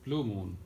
Blue Moon.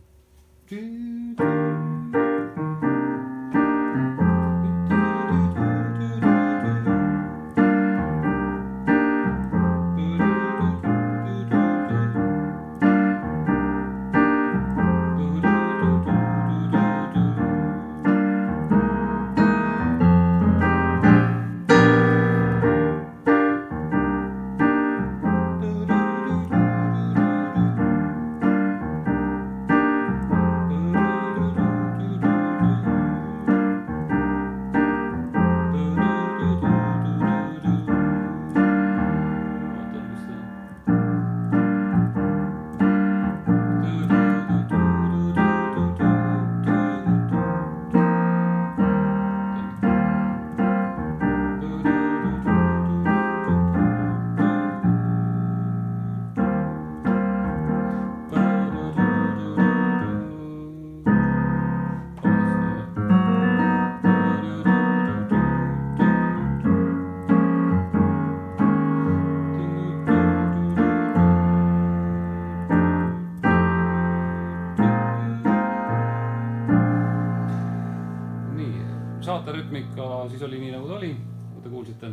Saaterütmika siis oli nii nagu ta oli, kui te kuulsite.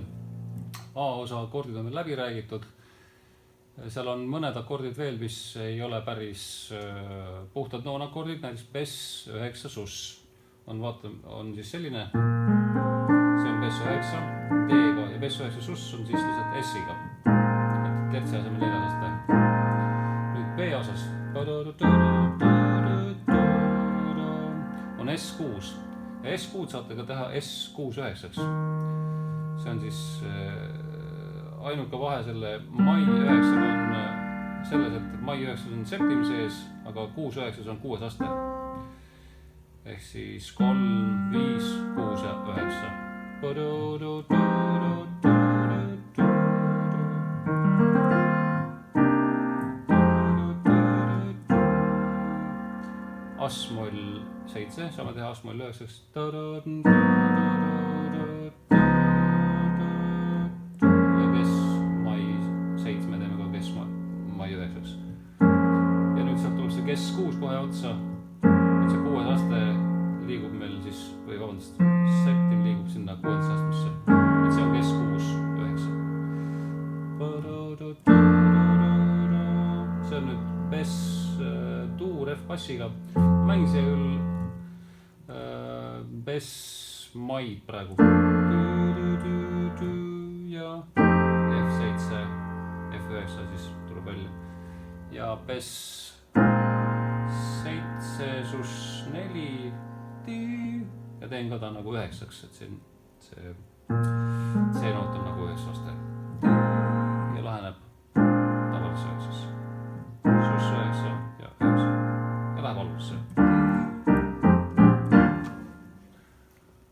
A-osa akordid on veel läbi räägitud. Seal on mõned akordid veel, mis ei ole päris puhtad noonakordid, näiteks Bess 9 sus. On siis selline, see on Bess 9 D-ga ja Bess 9 sus on siis lihtsalt S-iga. Tertsi asemel 4 aste. Nüüd B-osas on S6. Ja S6 saate ka teha S6-9-ks. See on siis ainuke vahe selle mai 9 on selles, et mai 9 on septim sees, aga 6-9 on 6 aste. Ehk siis 3, 5, 6 ja 9. As-moll 7, saame teha As-moll 9-ks. Ja Kes-mai 7 teeme ka Kes-mai 9-ks. Ja nüüd sealt tuleb see Kes-6 kohe otsa. Et see 6 aste liigub meil siis, või vabandust, septim liigub sinna 6 astmesse. Et see on Kes-6, 9. See on nüüd Bess tuur F-bassiga. Mängin siia küll Bess-maid praegu. Ja F7, F9 siis tuleb välja. Ja Bess 7 sus 4. Ja teen ka ta nagu 9-ks, et see noot on nagu 9 aste.